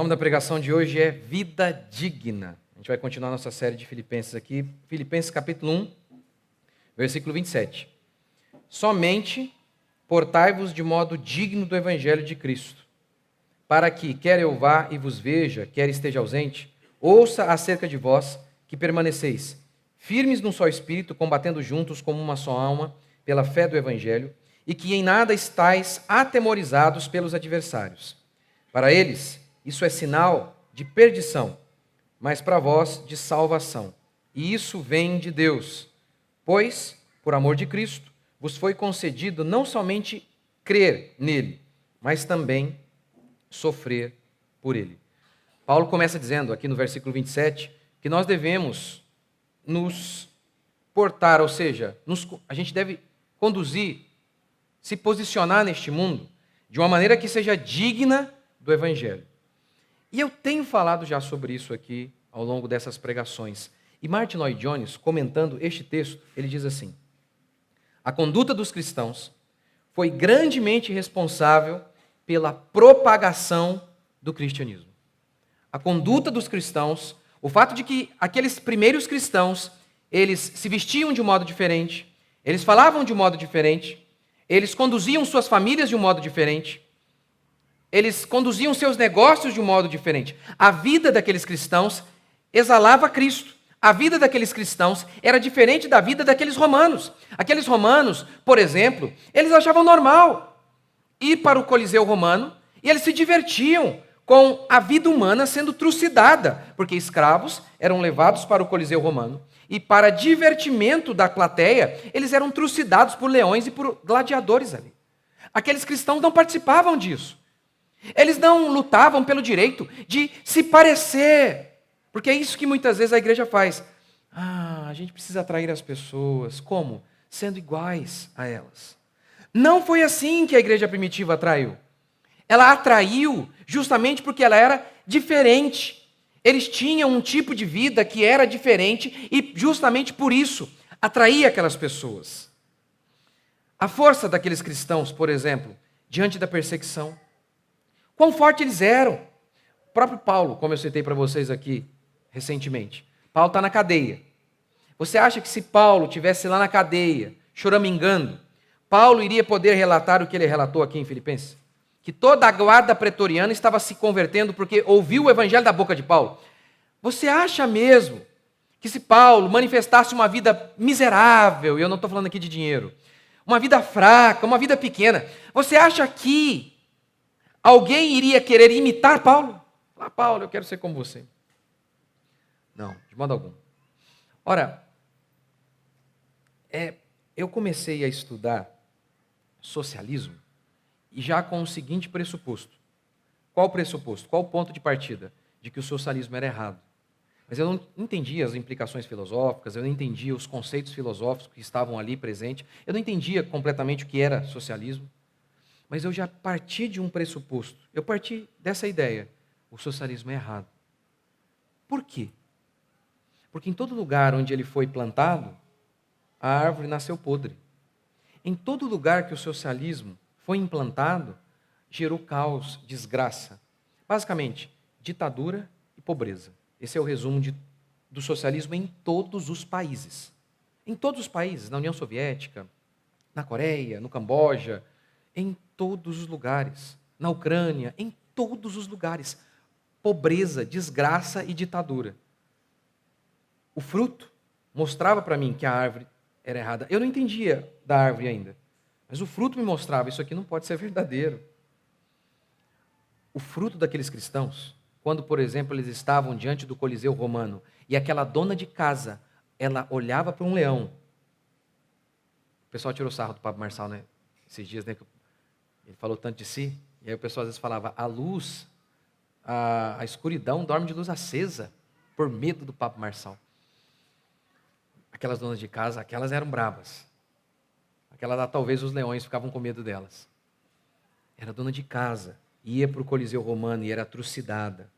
nome da pregação de hoje é Vida Digna. A gente vai continuar nossa série de Filipenses aqui. Filipenses capítulo 1, versículo 27. Somente portai-vos de modo digno do Evangelho de Cristo, para que, quer eu vá e vos veja, quer esteja ausente, ouça acerca de vós que permaneceis, firmes num só espírito, combatendo juntos como uma só alma, pela fé do Evangelho, e que em nada estáis atemorizados pelos adversários. Para eles, isso é sinal de perdição, mas para vós de salvação. E isso vem de Deus, pois, por amor de Cristo, vos foi concedido não somente crer nele, mas também sofrer por ele. Paulo começa dizendo aqui no versículo 27 que nós devemos nos portar, ou seja, a gente deve conduzir, se posicionar neste mundo de uma maneira que seja digna do Evangelho. E eu tenho falado já sobre isso aqui ao longo dessas pregações. E Martin Lloyd Jones, comentando este texto, ele diz assim: a conduta dos cristãos foi grandemente responsável pela propagação do cristianismo. A conduta dos cristãos, o fato de que aqueles primeiros cristãos, eles se vestiam de um modo diferente, eles falavam de um modo diferente, eles conduziam suas famílias de um modo diferente, eles conduziam seus negócios de um modo diferente. A vida daqueles cristãos exalava Cristo. A vida daqueles cristãos era diferente da vida daqueles romanos. Aqueles romanos, por exemplo, eles achavam normal ir para o Coliseu Romano e eles se divertiam com a vida humana sendo trucidada, porque escravos eram levados para o Coliseu Romano e, para divertimento da plateia, eles eram trucidados por leões e por gladiadores ali. Aqueles cristãos não participavam disso. Eles não lutavam pelo direito de se parecer, porque é isso que muitas vezes a igreja faz. A gente precisa atrair as pessoas. Como? Sendo iguais a elas. Não foi assim que a igreja primitiva atraiu. Ela atraiu justamente porque ela era diferente. Eles tinham um tipo de vida que era diferente e justamente por isso atraía aquelas pessoas. A força daqueles cristãos, por exemplo, diante da perseguição. Quão forte eles eram. O próprio Paulo, como eu citei para vocês aqui recentemente. Paulo está na cadeia. Você acha que se Paulo estivesse lá na cadeia, choramingando, Paulo iria poder relatar o que ele relatou aqui em Filipenses? Que toda a guarda pretoriana estava se convertendo porque ouviu o evangelho da boca de Paulo. Você acha mesmo que se Paulo manifestasse uma vida miserável, e eu não estou falando aqui de dinheiro, uma vida fraca, uma vida pequena, você acha que alguém iria querer imitar Paulo? Falar, Paulo, eu quero ser como você. Não, de modo algum. Ora, eu comecei a estudar socialismo e já com o seguinte pressuposto. Qual o pressuposto? Qual o ponto de partida? De que o socialismo era errado. Mas eu não entendia as implicações filosóficas, eu não entendia os conceitos filosóficos que estavam ali presentes, eu não entendia completamente o que era socialismo. Mas eu já parti de um pressuposto. Eu parti dessa ideia. O socialismo é errado. Por quê? Porque em todo lugar onde ele foi plantado, a árvore nasceu podre. Em todo lugar que o socialismo foi implantado, gerou caos, desgraça. Basicamente, ditadura e pobreza. Esse é o resumo do socialismo em todos os países. Em todos os países, na União Soviética, na Coreia, no Camboja, em todos os lugares, na Ucrânia, em todos os lugares, pobreza, desgraça e ditadura. O fruto mostrava para mim que a árvore era errada. Eu não entendia da árvore ainda, mas o fruto me mostrava, isso aqui não pode ser verdadeiro. O fruto daqueles cristãos, quando, por exemplo, eles estavam diante do Coliseu Romano, e aquela dona de casa, ela olhava para um leão. O pessoal tirou sarro do Pablo Marçal, né? Esses dias, né? Ele falou tanto de si, e aí o pessoal às vezes falava, a luz, a escuridão dorme de luz acesa, por medo do Pablo Marçal. Aquelas donas de casa, aquelas eram bravas. Aquelas lá, talvez os leões ficavam com medo delas. Era dona de casa, ia para o Coliseu Romano e era trucidada.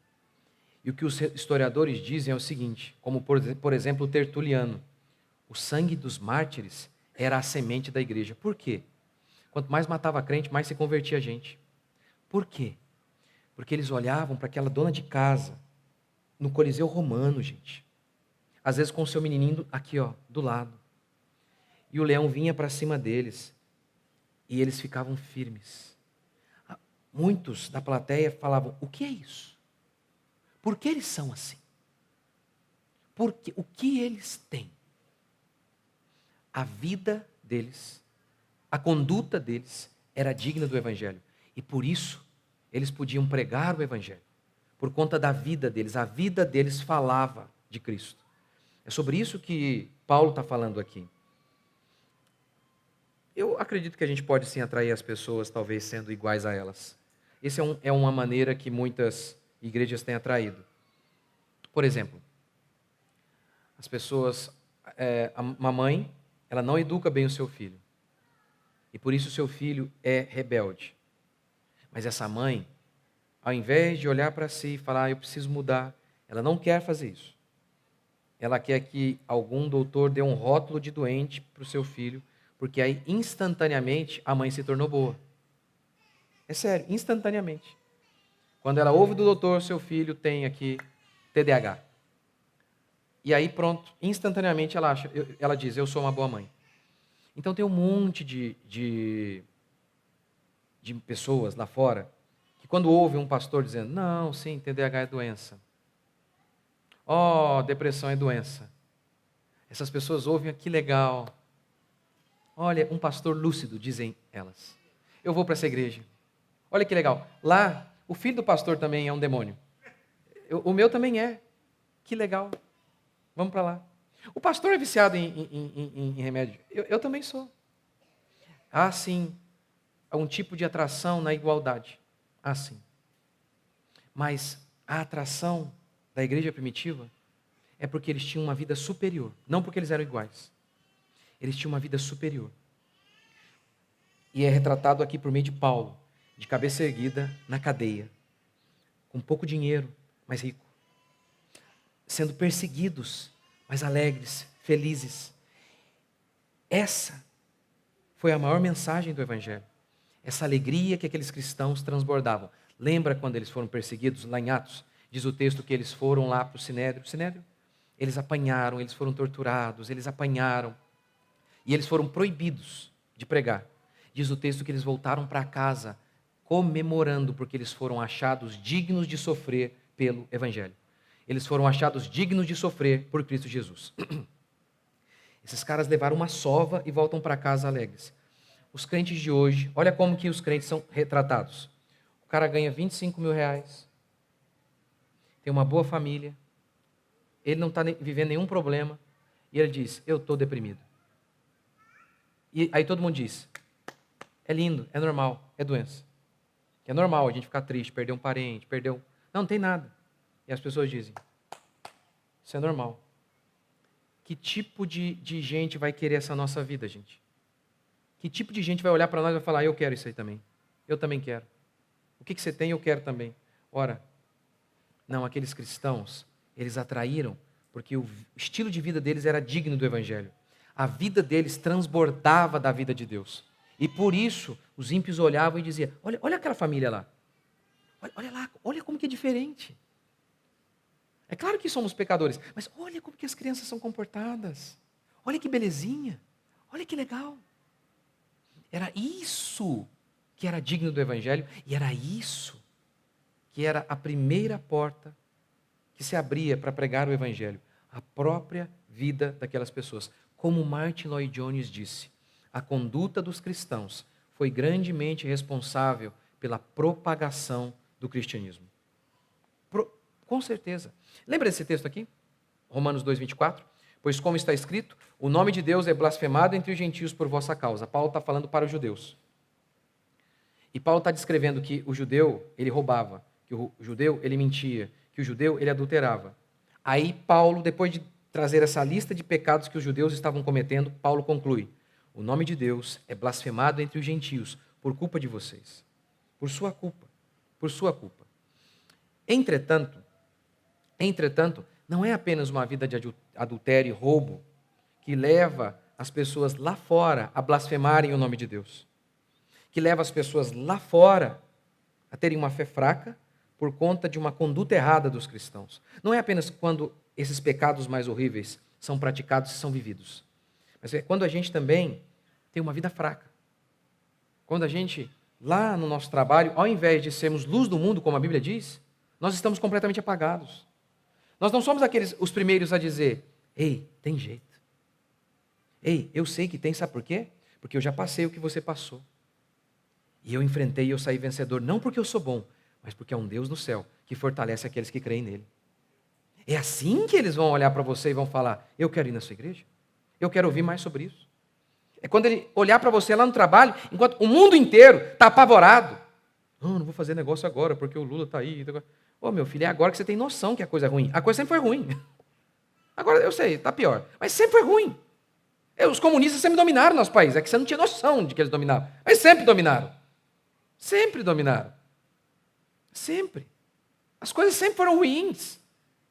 E o que os historiadores dizem é o seguinte, como por exemplo o Tertuliano, o sangue dos mártires era a semente da igreja. Por quê? Quanto mais matava crente, mais se convertia a gente. Por quê? Porque eles olhavam para aquela dona de casa, no Coliseu Romano, gente. Às vezes com o seu menininho aqui, ó, do lado. E o leão vinha para cima deles. E eles ficavam firmes. Muitos da plateia falavam, o que é isso? Por que eles são assim? Porque o que eles têm? A vida deles, a conduta deles era digna do Evangelho. E por isso, eles podiam pregar o Evangelho. Por conta da vida deles. A vida deles falava de Cristo. É sobre isso que Paulo está falando aqui. Eu acredito que a gente pode sim atrair as pessoas, talvez sendo iguais a elas. Essa é uma maneira que muitas igrejas têm atraído. Por exemplo, as pessoas, uma mãe, ela não educa bem o seu filho. E por isso o seu filho é rebelde. Mas essa mãe, ao invés de olhar para si e falar, eu preciso mudar, ela não quer fazer isso. Ela quer que algum doutor dê um rótulo de doente para o seu filho, porque aí instantaneamente a mãe se tornou boa. É sério, instantaneamente. Quando ela ouve do doutor, seu filho tem aqui TDAH. E aí pronto, instantaneamente ela diz, eu sou uma boa mãe. Então tem um monte de pessoas lá fora, que quando ouve um pastor dizendo, não, sim, TDAH é doença. Depressão é doença. Essas pessoas ouvem, que legal. Olha, um pastor lúcido, dizem elas. Eu vou para essa igreja. Olha que legal. Lá, o filho do pastor também é um demônio. O meu também é. Que legal. Vamos para lá. O pastor é viciado em remédio. Eu também sou. Há, sim, um tipo de atração na igualdade. Há, sim. Mas a atração da igreja primitiva é porque eles tinham uma vida superior. Não porque eles eram iguais. Eles tinham uma vida superior. E é retratado aqui por meio de Paulo, de cabeça erguida, na cadeia, com pouco dinheiro, mas rico. Sendo perseguidos, mas alegres, felizes. Essa foi a maior mensagem do Evangelho. Essa alegria que aqueles cristãos transbordavam. Lembra quando eles foram perseguidos lá em Atos? Diz o texto que eles foram lá para o Sinédrio. Sinédrio? Eles apanharam, eles foram torturados, eles apanharam. E eles foram proibidos de pregar. Diz o texto que eles voltaram para casa comemorando porque eles foram achados dignos de sofrer pelo Evangelho. Eles foram achados dignos de sofrer por Cristo Jesus. Esses caras levaram uma sova e voltam para casa alegres. Os crentes de hoje, olha como que os crentes são retratados. O cara ganha 25 mil reais, tem uma boa família, ele não está vivendo nenhum problema, e ele diz, eu estou deprimido. E aí todo mundo diz, é lindo, é normal, é doença. É normal a gente ficar triste, perder um parente, não tem nada. E as pessoas dizem, isso é normal. Que tipo de gente vai querer essa nossa vida, gente? Que tipo de gente vai olhar para nós e vai falar, eu quero isso aí também. Eu também quero. O que você tem, eu quero também. Ora, não, aqueles cristãos, eles atraíram, porque o estilo de vida deles era digno do Evangelho. A vida deles transbordava da vida de Deus. E por isso, os ímpios olhavam e diziam, olha aquela família lá. Olha lá, olha como que é diferente. É claro que somos pecadores, mas olha como que as crianças são comportadas. Olha que belezinha. Olha que legal. Era isso que era digno do Evangelho e era isso que era a primeira porta que se abria para pregar o Evangelho. A própria vida daquelas pessoas. Como Martin Lloyd Jones disse, a conduta dos cristãos foi grandemente responsável pela propagação do cristianismo. Com certeza. Lembra desse texto aqui? Romanos 2:24? Pois como está escrito, o nome de Deus é blasfemado entre os gentios por vossa causa. Paulo está falando para os judeus. E Paulo está descrevendo que o judeu, ele roubava, que o judeu, ele mentia, que o judeu, ele adulterava. Aí Paulo, depois de trazer essa lista de pecados que os judeus estavam cometendo, Paulo conclui, o nome de Deus é blasfemado entre os gentios por culpa de vocês. Por sua culpa. Por sua culpa. Entretanto, não é apenas uma vida de adultério e roubo que leva as pessoas lá fora a blasfemarem o nome de Deus. Que leva as pessoas lá fora a terem uma fé fraca, por conta de uma conduta errada dos cristãos. Não é apenas quando esses pecados mais horríveis são praticados e são vividos, mas é quando a gente também tem uma vida fraca. Quando a gente, lá no nosso trabalho, ao invés de sermos luz do mundo, como a Bíblia diz, nós estamos completamente apagados. Nós não somos os primeiros a dizer, ei, tem jeito. Ei, eu sei que tem, sabe por quê? Porque eu já passei o que você passou. E eu enfrentei e eu saí vencedor, não porque eu sou bom, mas porque é um Deus no céu que fortalece aqueles que creem nele. É assim que eles vão olhar para você e vão falar, eu quero ir na sua igreja, eu quero ouvir mais sobre isso. É quando ele olhar para você lá no trabalho, enquanto o mundo inteiro está apavorado. Não vou fazer negócio agora, porque o Lula está aí. Ô, meu filho, é agora que você tem noção que a coisa é ruim. A coisa sempre foi ruim. Agora eu sei, está pior, mas sempre foi ruim. Os comunistas sempre dominaram nosso país, é que você não tinha noção de que eles dominavam, mas sempre dominaram. Sempre dominaram. Sempre. As coisas sempre foram ruins.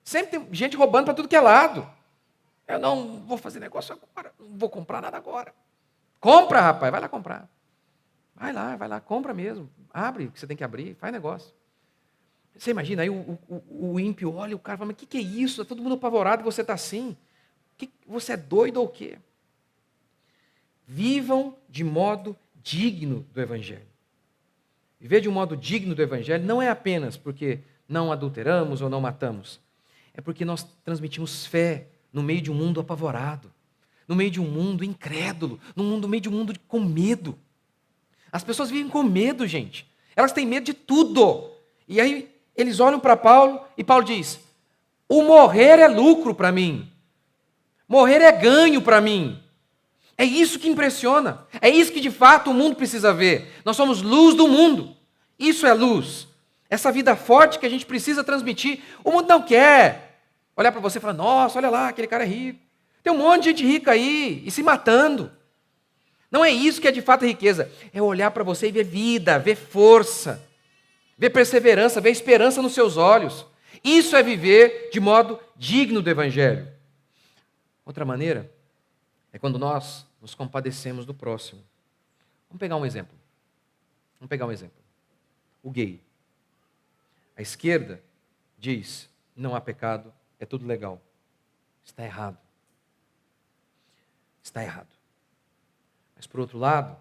Sempre tem gente roubando para tudo que é lado. Eu não vou fazer negócio agora, não vou comprar nada agora. Compra, rapaz, vai lá comprar. Vai lá, compra mesmo. Abre o que você tem que abrir, faz negócio. Você imagina, aí o ímpio olha, o cara fala, mas o que é isso? Está todo mundo apavorado e você está assim. Você é doido ou o quê? Vivam de modo digno do Evangelho. Viver de um modo digno do Evangelho não é apenas porque não adulteramos ou não matamos. É porque nós transmitimos fé no meio de um mundo apavorado, no meio de um mundo incrédulo, no meio de um mundo com medo. As pessoas vivem com medo, gente. Elas têm medo de tudo. E aí eles olham para Paulo e Paulo diz, o morrer é lucro para mim. Morrer é ganho para mim. É isso que impressiona. É isso que de fato o mundo precisa ver. Nós somos luz do mundo. Isso é luz. Essa vida forte que a gente precisa transmitir. O mundo não quer olhar para você e falar, nossa, olha lá, aquele cara é rico. Tem um monte de gente rica aí e se matando. Não é isso que é de fato a riqueza. É olhar para você e ver vida, ver força, ver perseverança, ver esperança nos seus olhos. Isso é viver de modo digno do Evangelho. Outra maneira é quando nós nos compadecemos do próximo. Vamos pegar um exemplo. O gay. A esquerda diz, não há pecado, é tudo legal. Está errado. Está errado. Mas por outro lado,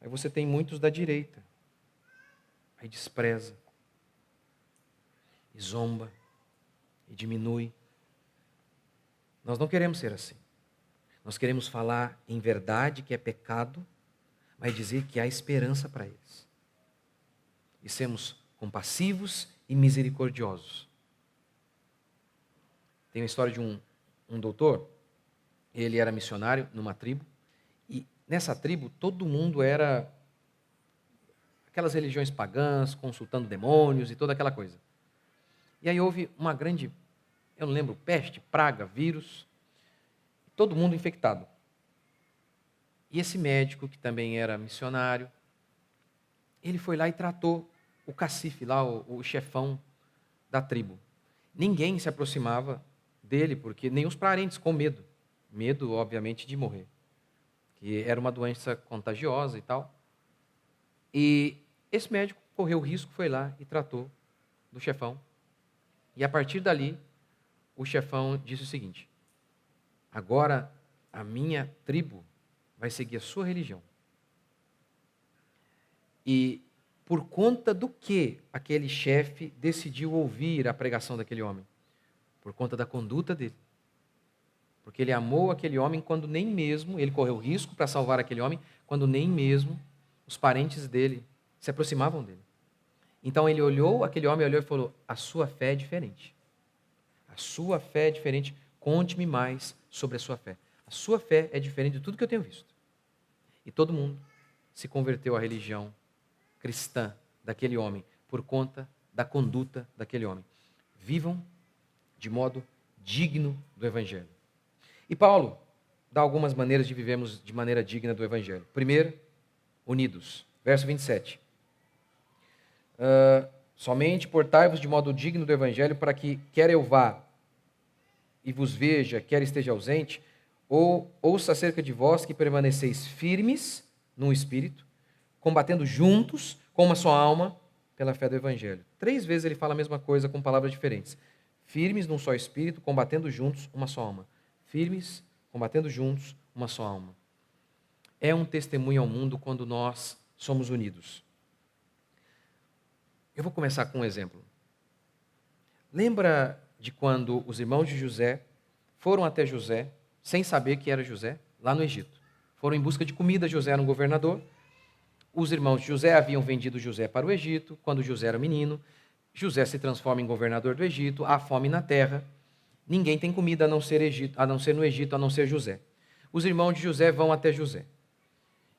aí você tem muitos da direita. Aí despreza, e zomba, e diminui. Nós não queremos ser assim. Nós queremos falar em verdade que é pecado, mas dizer que há esperança para eles. E sermos compassivos e misericordiosos. Tem uma história de um doutor, ele era missionário numa tribo, e nessa tribo todo mundo era aquelas religiões pagãs, consultando demônios e toda aquela coisa. E aí houve uma grande, eu não lembro, peste, praga, vírus, todo mundo infectado. E esse médico, que também era missionário, ele foi lá e tratou o cacife lá, o chefão da tribo. Ninguém se aproximava dele, porque nem os parentes, com medo. Medo, obviamente, de morrer. Que era uma doença contagiosa e tal. E esse médico correu o risco, foi lá e tratou do chefão. E a partir dali, o chefão disse o seguinte, agora a minha tribo vai seguir a sua religião. E por conta do que aquele chefe decidiu ouvir a pregação daquele homem? Por conta da conduta dele. Porque ele amou aquele homem quando nem mesmo, ele correu risco para salvar aquele homem, quando nem mesmo os parentes dele se aproximavam dele. Então ele olhou, aquele homem olhou e falou, a sua fé é diferente. A sua fé é diferente, conte-me mais sobre a sua fé. A sua fé é diferente de tudo que eu tenho visto. E todo mundo se converteu à religião cristã daquele homem, por conta da conduta daquele homem. Vivam de modo digno do Evangelho. E Paulo dá algumas maneiras de vivermos de maneira digna do Evangelho. Primeiro, unidos. Verso 27. Somente portai-vos de modo digno do Evangelho, para que, quer eu vá e vos veja, quer esteja ausente, ou ouça acerca de vós que permaneceis firmes no Espírito, combatendo juntos com uma só alma pela fé do Evangelho. 3 vezes ele fala a mesma coisa com palavras diferentes. Firmes num só espírito, combatendo juntos uma só alma. Firmes, combatendo juntos uma só alma. É um testemunho ao mundo quando nós somos unidos. Eu vou começar com um exemplo. Lembra de quando os irmãos de José foram até José, sem saber que era José, lá no Egito? Foram em busca de comida, José era um governador. Os irmãos de José haviam vendido José para o Egito, quando José era menino. José se transforma em governador do Egito, há fome na terra. Ninguém tem comida a não ser no Egito, a não ser José. Os irmãos de José vão até José.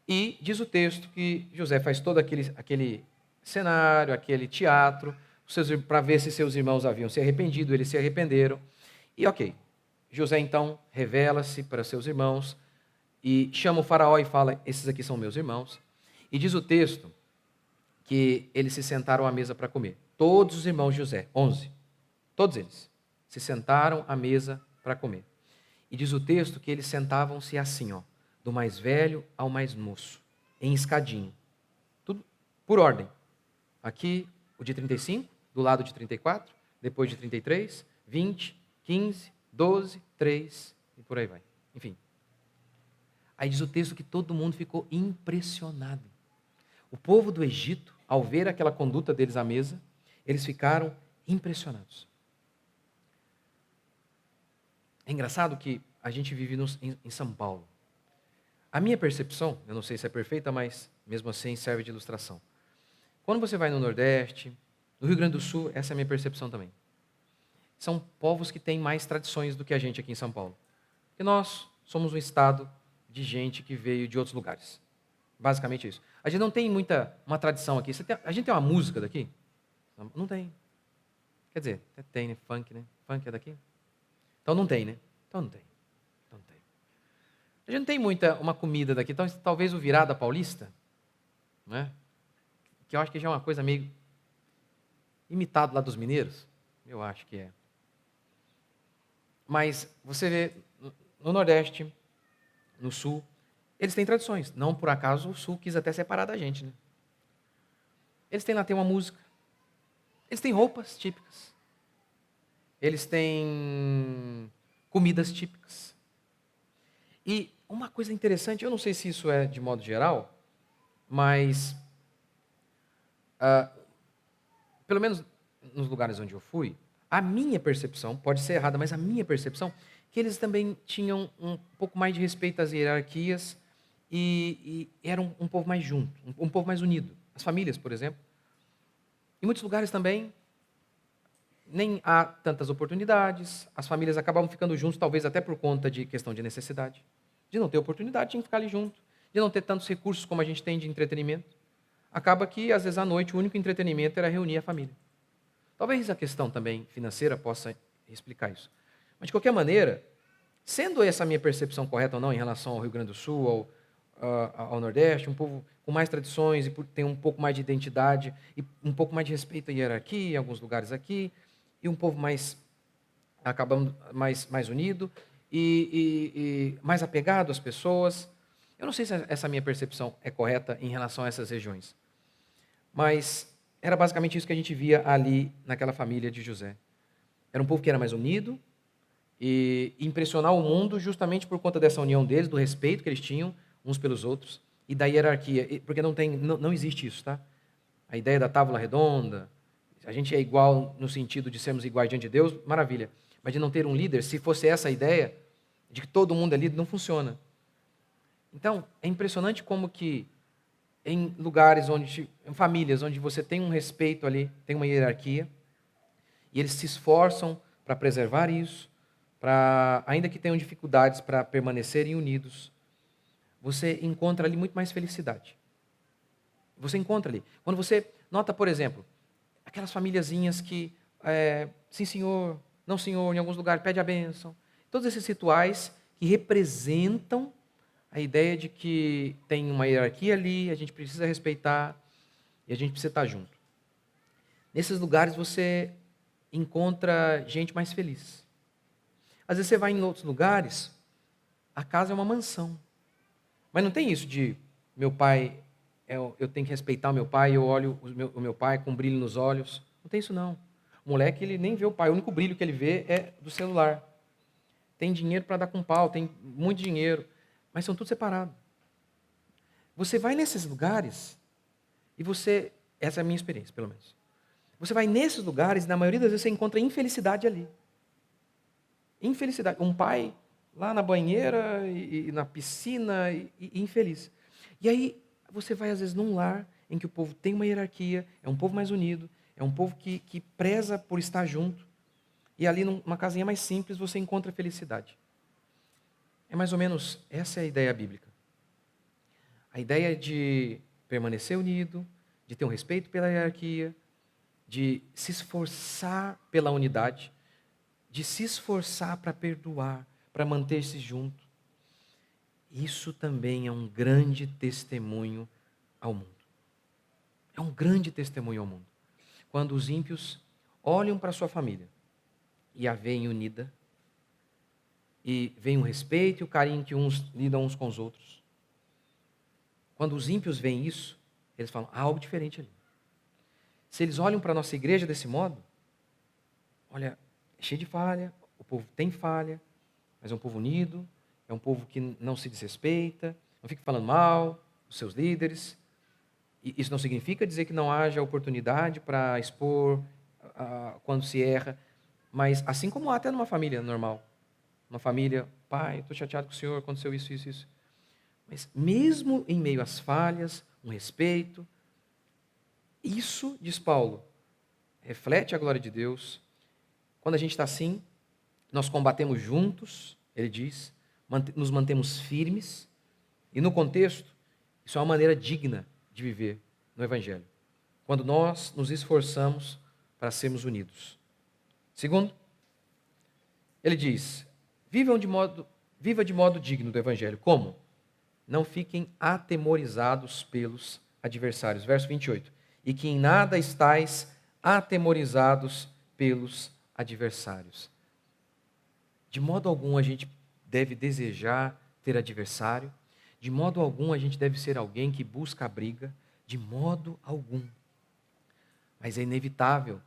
E diz o texto que José faz todo aquele cenário, aquele teatro, para ver se seus irmãos haviam se arrependido, eles se arrependeram. E ok, José então revela-se para seus irmãos e chama o faraó e fala, esses aqui são meus irmãos. E diz o texto que eles se sentaram à mesa para comer. Todos os irmãos de José, 11, todos eles, se sentaram à mesa para comer. E diz o texto que eles sentavam-se assim, ó, do mais velho ao mais moço, em escadinho. Tudo por ordem. Aqui o de 35, do lado de 34, depois de 33, 20, 15, 12, 3 e por aí vai. Enfim. Aí diz o texto que todo mundo ficou impressionado. O povo do Egito, ao ver aquela conduta deles à mesa, eles ficaram impressionados. É engraçado que a gente vive em São Paulo. A minha percepção, eu não sei se é perfeita, mas mesmo assim serve de ilustração. Quando você vai no Nordeste, no Rio Grande do Sul, essa é a minha percepção também. São povos que têm mais tradições do que a gente aqui em São Paulo. Porque nós somos um estado de gente que veio de outros lugares. Basicamente isso. A gente não tem uma tradição aqui. A gente tem uma música daqui? Não tem. Quer dizer, até tem, né? Funk, né? Funk é daqui? Então não tem, né? Então não tem. A gente não tem uma comida daqui. Então, talvez o virada paulista, né? Que eu acho que já é uma coisa meio imitado lá dos mineiros. Eu acho que é. Mas você vê no Nordeste, no Sul, eles têm tradições. Não por acaso o Sul quis até separar da gente, né? Eles têm lá uma música. Eles têm roupas típicas. Eles têm comidas típicas. E uma coisa interessante, eu não sei se isso é de modo geral, mas pelo menos nos lugares onde eu fui, a minha percepção, pode ser errada, mas a minha percepção, que eles também tinham um pouco mais de respeito às hierarquias e eram um povo mais junto, um povo mais unido. As famílias, por exemplo. Em muitos lugares também, nem há tantas oportunidades, as famílias acabam ficando juntos, talvez até por conta de questão de necessidade. De não ter oportunidade, tinha que ficar ali junto. De não ter tantos recursos como a gente tem de entretenimento. Acaba que, às vezes, à noite, o único entretenimento era reunir a família. Talvez a questão também financeira possa explicar isso. Mas, de qualquer maneira, sendo essa a minha percepção correta ou não em relação ao Rio Grande do Sul, ao Nordeste, um povo com mais tradições e tem um pouco mais de identidade e um pouco mais de respeito à hierarquia em alguns lugares aqui, e um povo mais unido e mais apegado às pessoas. Eu não sei se essa minha percepção é correta em relação a essas regiões, mas era basicamente isso que a gente via ali naquela família de José. Era um povo que era mais unido e impressionar o mundo justamente por conta dessa união deles, do respeito que eles tinham uns pelos outros e da hierarquia, porque não existe isso, tá? A ideia da tábua redonda, a gente é igual no sentido de sermos iguais diante de Deus, maravilha. Mas de não ter um líder, se fosse essa a ideia, de que todo mundo é líder, não funciona. Então, é impressionante como que em lugares em famílias onde você tem um respeito ali, tem uma hierarquia, e eles se esforçam para preservar isso, ainda que tenham dificuldades para permanecerem unidos, você encontra ali muito mais felicidade. Você encontra ali. Quando você nota, por exemplo, aquelas famíliazinhas que, sim senhor, não senhor, em alguns lugares pede a bênção. Todos esses rituais que representam a ideia de que tem uma hierarquia ali, a gente precisa respeitar e a gente precisa estar junto. Nesses lugares você encontra gente mais feliz. Às vezes você vai em outros lugares, a casa é uma mansão. Mas não tem isso de meu pai eu tenho que respeitar o meu pai, eu olho o meu pai com um brilho nos olhos. Não tem isso não. O moleque, ele nem vê o pai, o único brilho que ele vê é do celular. Tem dinheiro para dar com pau, tem muito dinheiro, mas são tudo separados. Você vai nesses lugares e essa é a minha experiência, pelo menos. Você vai nesses lugares e na maioria das vezes você encontra infelicidade ali. Infelicidade. Um pai lá na banheira e na piscina e infeliz. E aí você vai às vezes num lar em que o povo tem uma hierarquia, é um povo mais unido, é um povo que preza por estar junto. E ali numa casinha mais simples você encontra felicidade. É mais ou menos essa é a ideia bíblica. A ideia de permanecer unido, de ter um respeito pela hierarquia, de se esforçar pela unidade, de se esforçar para perdoar, para manter-se junto. Isso também é um grande testemunho ao mundo. É um grande testemunho ao mundo. Quando os ímpios olham para a sua família e a veem unida, e veem o respeito e o carinho que uns lidam uns com os outros. Quando os ímpios veem isso, eles falam, há algo diferente ali. Se eles olham para a nossa igreja desse modo, olha, é cheio de falha, o povo tem falha, mas é um povo unido, é um povo que não se desrespeita, não fica falando mal dos seus líderes. E isso não significa dizer que não haja oportunidade para expor quando se erra, mas assim como há até numa família normal. Uma família, pai, estou chateado com o senhor, aconteceu isso, isso, isso. Mas mesmo em meio às falhas, um respeito, isso, diz Paulo, reflete a glória de Deus. Quando a gente está assim, nós combatemos juntos, ele diz, nos mantemos firmes, e no contexto, isso é uma maneira digna de viver no Evangelho. Quando nós nos esforçamos para sermos unidos. Segundo, ele diz, viva de modo digno do Evangelho. Como? Não fiquem atemorizados pelos adversários. Verso 28. E que em nada estais atemorizados pelos adversários. De modo algum a gente deve desejar ter adversário. De modo algum a gente deve ser alguém que busca a briga. De modo algum. Mas é inevitável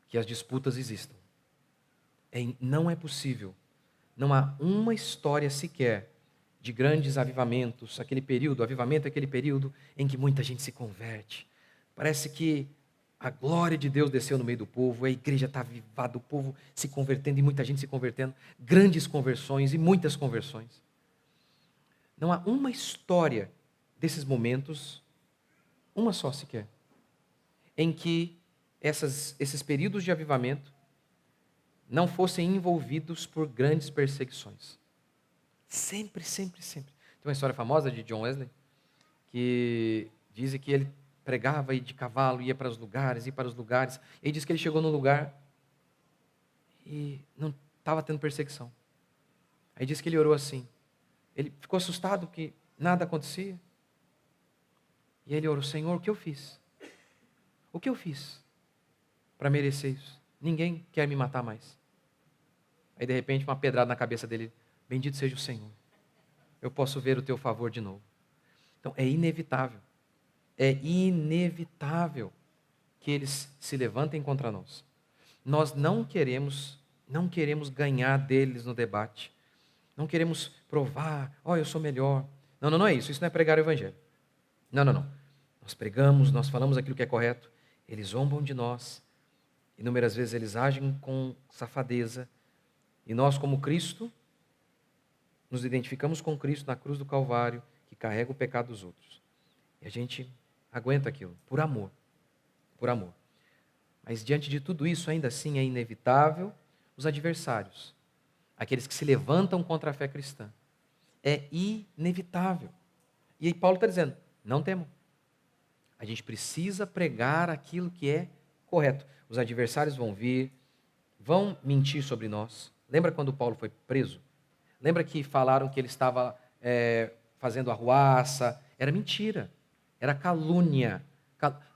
que as disputas existam. Não é possível. Não há uma história sequer de grandes avivamentos, aquele período, avivamento é aquele período em que muita gente se converte. Parece que a glória de Deus desceu no meio do povo, a igreja está avivada, o povo se convertendo e muita gente se convertendo, grandes conversões e muitas conversões. Não há uma história desses momentos, uma só sequer, em que esses períodos de avivamento não fossem envolvidos por grandes perseguições. Sempre, sempre, sempre. Tem uma história famosa de John Wesley, que diz que ele pregava e de cavalo, ia para os lugares, E diz que ele chegou num lugar e não estava tendo perseguição. Aí diz que ele orou assim. Ele ficou assustado que nada acontecia. E ele orou, Senhor, o que eu fiz? O que eu fiz para merecer isso? Ninguém quer me matar mais. Aí de repente uma pedrada na cabeça dele. Bendito seja o Senhor. Eu posso ver o teu favor de novo. Então é inevitável que eles se levantem contra nós. Nós não queremos ganhar deles no debate. Não queremos provar, eu sou melhor. Não é isso. Isso não é pregar o evangelho. Não. Nós pregamos, nós falamos aquilo que é correto. Eles zombam de nós. Inúmeras vezes eles agem com safadeza. E nós, como Cristo, nos identificamos com Cristo na cruz do Calvário, que carrega o pecado dos outros. E a gente aguenta aquilo, por amor. Por amor. Mas diante de tudo isso, ainda assim, é inevitável os adversários. Aqueles que se levantam contra a fé cristã. É inevitável. E aí Paulo está dizendo, não temam. A gente precisa pregar aquilo que é correto. Os adversários vão vir, vão mentir sobre nós. Lembra quando Paulo foi preso? Lembra que falaram que ele estava fazendo arruaça? Era mentira, era calúnia.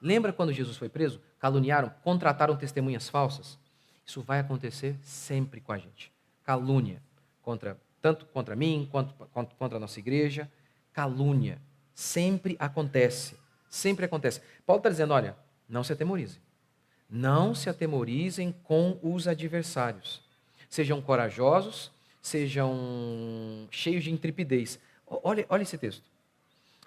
Lembra quando Jesus foi preso? Caluniaram, contrataram testemunhas falsas? Isso vai acontecer sempre com a gente. Calúnia, tanto contra mim, quanto contra a nossa igreja. Calúnia. Sempre acontece. Sempre acontece. Paulo está dizendo, olha, não se atemorize. Não se atemorizem com os adversários. Sejam corajosos, sejam cheios de intrepidez. Olha esse texto.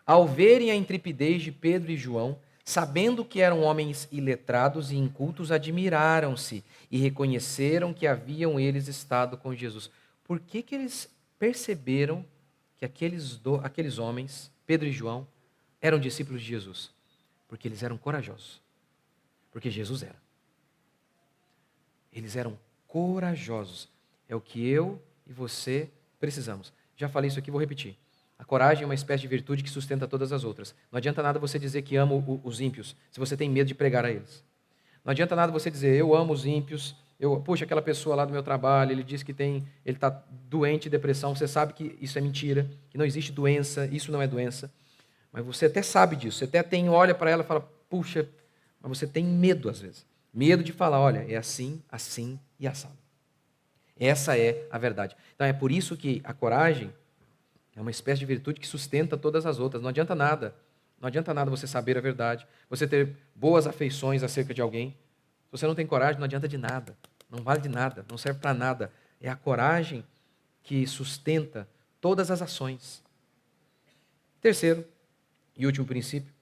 Ao verem a intrepidez de Pedro e João, sabendo que eram homens iletrados e incultos, admiraram-se e reconheceram que haviam eles estado com Jesus. Por que eles perceberam que aqueles homens, Pedro e João, eram discípulos de Jesus? Porque eles eram corajosos. Porque Jesus era. Eles eram corajosos. É o que eu e você precisamos. Já falei isso aqui, vou repetir. A coragem é uma espécie de virtude que sustenta todas as outras. Não adianta nada você dizer que ama os ímpios, se você tem medo de pregar a eles. Não adianta nada você dizer, eu amo os ímpios, puxa, aquela pessoa lá do meu trabalho, ele diz que ele está doente de depressão, você sabe que isso é mentira, que não existe doença, isso não é doença. Mas você até sabe disso, você até olha para ela e fala, puxa, mas você tem medo às vezes. Medo de falar, olha, é assim, assim e assado. Essa é a verdade. Então é por isso que a coragem é uma espécie de virtude que sustenta todas as outras. Não adianta nada. Não adianta nada você saber a verdade, você ter boas afeições acerca de alguém. Se você não tem coragem, não adianta de nada. Não vale de nada, não serve para nada. É a coragem que sustenta todas as ações. Terceiro e último princípio,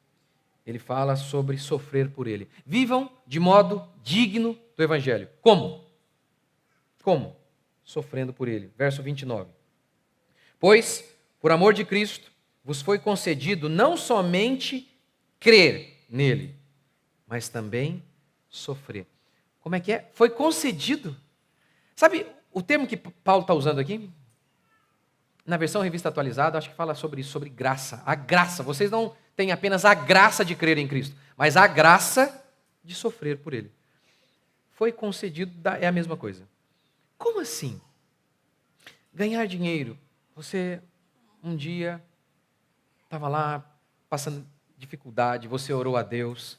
ele fala sobre sofrer por ele. Vivam de modo digno do Evangelho. Como? Como? Sofrendo por ele. Verso 29. Pois, por amor de Cristo, vos foi concedido não somente crer nele, mas também sofrer. Como é que é? Foi concedido. Sabe o termo que Paulo está usando aqui? Na versão revista atualizada, acho que fala sobre isso, sobre graça. A graça. Vocês não têm apenas a graça de crer em Cristo, mas a graça de sofrer por ele. Foi concedido, é a mesma coisa. Como assim? Ganhar dinheiro. Você um dia estava lá passando dificuldade, você orou a Deus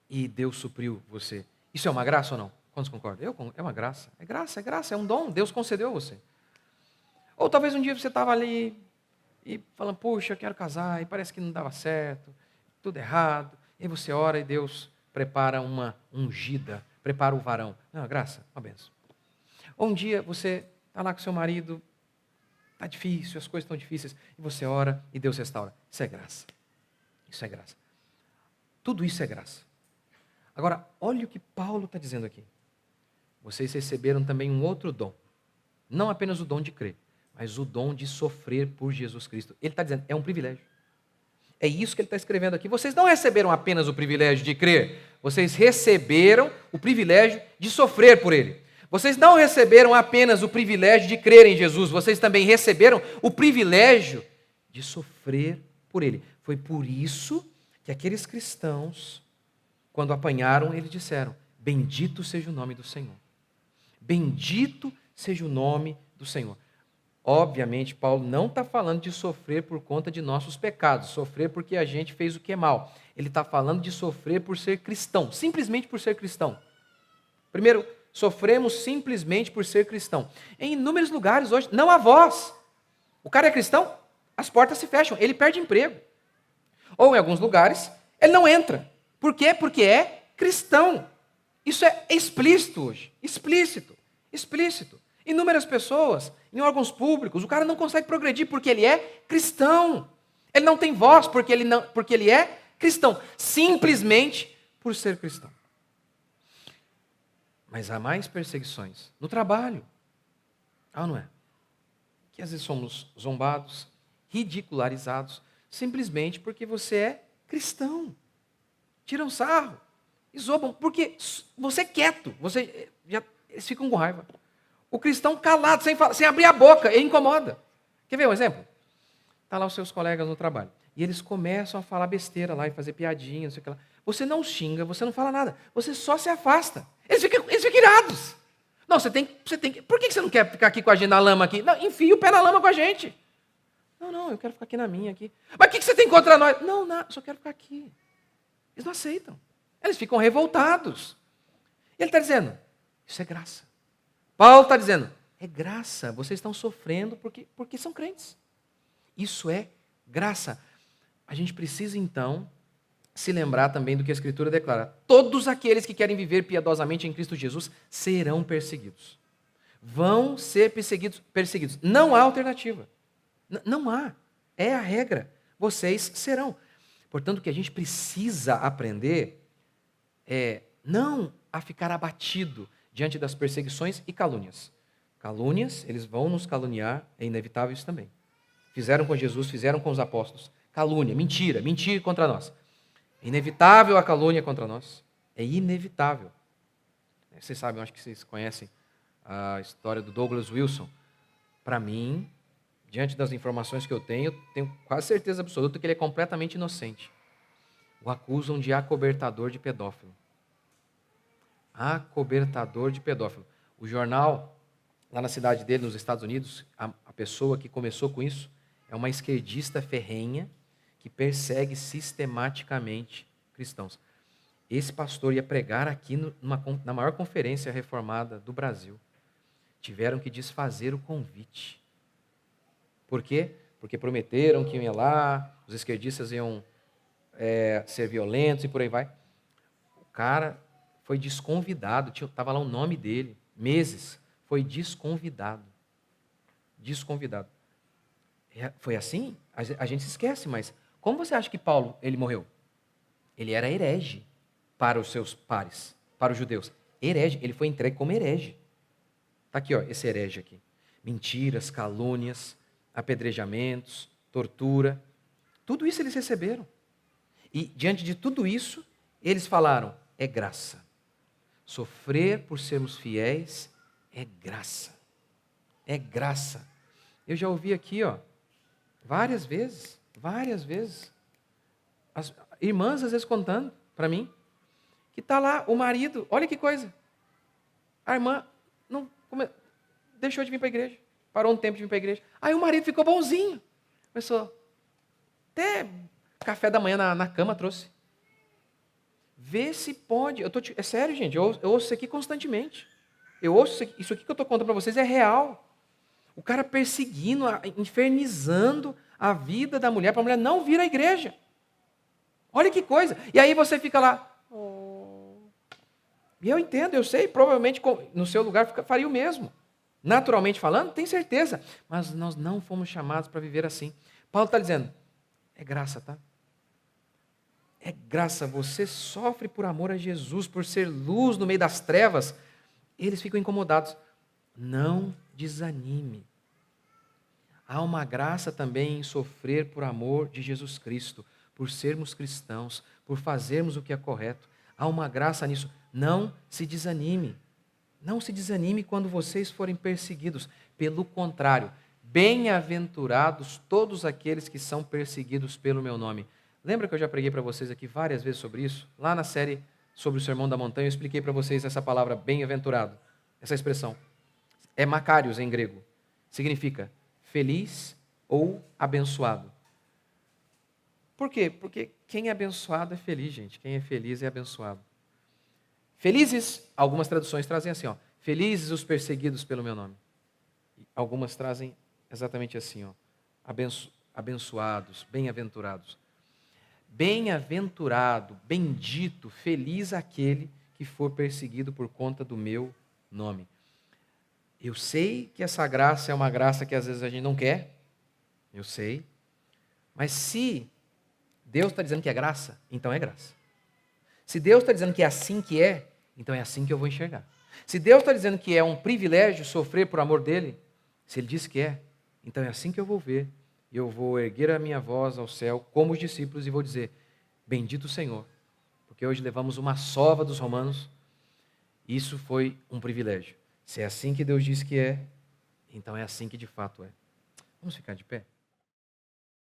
e Deus supriu você. Isso é uma graça ou não? Quantos concordam? É uma graça. É graça, é um dom. Deus concedeu a você. Ou talvez um dia você estava ali e falando, poxa, eu quero casar, e parece que não dava certo, tudo errado. E você ora e Deus prepara uma ungida, prepara o varão. Não, graça, uma benção. Ou um dia você está lá com seu marido, está difícil, as coisas estão difíceis, e você ora e Deus restaura. Isso é graça. Isso é graça. Tudo isso é graça. Agora, olha o que Paulo está dizendo aqui. Vocês receberam também um outro dom. Não apenas o dom de crer, mas o dom de sofrer por Jesus Cristo. Ele está dizendo, é um privilégio. É isso que ele está escrevendo aqui. Vocês não receberam apenas o privilégio de crer, vocês receberam o privilégio de sofrer por ele. Vocês não receberam apenas o privilégio de crer em Jesus, vocês também receberam o privilégio de sofrer por ele. Foi por isso que aqueles cristãos, quando apanharam, eles disseram, bendito seja o nome do Senhor. Bendito seja o nome do Senhor. Obviamente, Paulo não está falando de sofrer por conta de nossos pecados, sofrer porque a gente fez o que é mal. Ele está falando de sofrer por ser cristão, simplesmente por ser cristão. Primeiro, sofremos simplesmente por ser cristão. Em inúmeros lugares hoje, não há voz. O cara é cristão, as portas se fecham, ele perde emprego. Ou em alguns lugares, ele não entra. Por quê? Porque é cristão. Isso é explícito hoje, explícito. Inúmeras pessoas, em órgãos públicos, o cara não consegue progredir porque ele é cristão. Ele não tem voz porque ele é cristão, simplesmente por ser cristão. Mas há mais perseguições no trabalho. Ah, não é? Que às vezes somos zombados, ridicularizados, simplesmente porque você é cristão. Tiram sarro e zombam, porque você é quieto, eles ficam com raiva. O cristão calado, sem abrir a boca, ele incomoda. Quer ver um exemplo? Está lá os seus colegas no trabalho. E eles começam a falar besteira lá e fazer piadinha, não sei o que lá. Você não xinga, você não fala nada. Você só se afasta. Eles ficam irados. Não, você tem que... Por que você não quer ficar aqui com a gente na lama aqui? Não, enfia o pé na lama com a gente. Não, eu quero ficar aqui na minha aqui. Mas o que você tem contra nós? Não, eu só quero ficar aqui. Eles não aceitam. Eles ficam revoltados. E ele está dizendo, isso é graça. Paulo está dizendo, é graça, vocês estão sofrendo porque são crentes. Isso é graça. a gente precisa então se lembrar também do que a Escritura declara. Todos aqueles que querem viver piedosamente em Cristo Jesus serão perseguidos. Vão ser perseguidos. Não há alternativa. Não há. É a regra. Vocês serão. Portanto, o que a gente precisa aprender é não a ficar abatido diante das perseguições e calúnias. Calúnias, eles vão nos caluniar, é inevitável isso também. Fizeram com Jesus, fizeram com os apóstolos. Calúnia, mentira, mentir contra nós. É inevitável a calúnia contra nós. É inevitável. Vocês sabem, eu acho que vocês conhecem a história do Douglas Wilson. Para mim, diante das informações que eu tenho quase certeza absoluta que ele é completamente inocente. O acusam de acobertador de pedófilo. Acobertador de pedófilo. O jornal, lá na cidade dele, nos Estados Unidos, a pessoa que começou com isso é uma esquerdista ferrenha que persegue sistematicamente cristãos. Esse pastor ia pregar aqui na maior conferência reformada do Brasil. Tiveram que desfazer o convite. Por quê? Porque prometeram que iam ir lá, os esquerdistas iam ser violentos e por aí vai. O cara foi desconvidado, estava lá o nome dele, meses, foi desconvidado. Desconvidado. Foi assim? A gente se esquece, mas como você acha que Paulo ele morreu? Ele era herege para os seus pares, para os judeus. Herege, ele foi entregue como herege. Está aqui, ó, esse herege aqui. Mentiras, calúnias, apedrejamentos, tortura. Tudo isso eles receberam. E diante de tudo isso, eles falaram, é graça. Sofrer por sermos fiéis é graça. É graça. Eu já ouvi aqui, ó, várias vezes. As irmãs às vezes contando para mim que está lá o marido, olha que coisa. A irmã deixou de vir para a igreja, parou um tempo de vir para a igreja. Aí o marido ficou bonzinho, começou, até café da manhã na cama trouxe. Vê se pode, é sério gente, eu ouço isso aqui constantemente. Eu ouço isso aqui que eu estou contando para vocês é real. O cara perseguindo, infernizando a vida da mulher, para a mulher não vir à igreja. Olha que coisa. E aí você fica lá. E eu entendo, eu sei, provavelmente no seu lugar faria o mesmo. Naturalmente falando, tem certeza. Mas nós não fomos chamados para viver assim. Paulo está dizendo, é graça, tá? É graça, você sofre por amor a Jesus, por ser luz no meio das trevas. Eles ficam incomodados. Não desanime. Há uma graça também em sofrer por amor de Jesus Cristo, por sermos cristãos, por fazermos o que é correto. Há uma graça nisso. Não se desanime. Não se desanime quando vocês forem perseguidos. Pelo contrário, bem-aventurados todos aqueles que são perseguidos pelo meu nome. Lembra que eu já preguei para vocês aqui várias vezes sobre isso? Lá na série sobre o Sermão da Montanha, eu expliquei para vocês essa palavra bem-aventurado, essa expressão. É makarios em grego. Significa feliz ou abençoado. Por quê? Porque quem é abençoado é feliz, gente. Quem é feliz é abençoado. Felizes, algumas traduções trazem assim, ó, felizes os perseguidos pelo meu nome. Algumas trazem exatamente assim, ó, abençoados, bem-aventurados. Bem-aventurado, bendito, feliz aquele que for perseguido por conta do meu nome. Eu sei que essa graça é uma graça que às vezes a gente não quer, eu sei, mas se Deus está dizendo que é graça, então é graça. Se Deus está dizendo que é assim que é, então é assim que eu vou enxergar. Se Deus está dizendo que é um privilégio sofrer por amor dele, se Ele disse que é, então é assim que eu vou ver. E eu vou erguer a minha voz ao céu, como os discípulos, e vou dizer, bendito o Senhor, porque hoje levamos uma sova dos romanos, isso foi um privilégio. Se é assim que Deus diz que é, então é assim que de fato é. Vamos ficar de pé?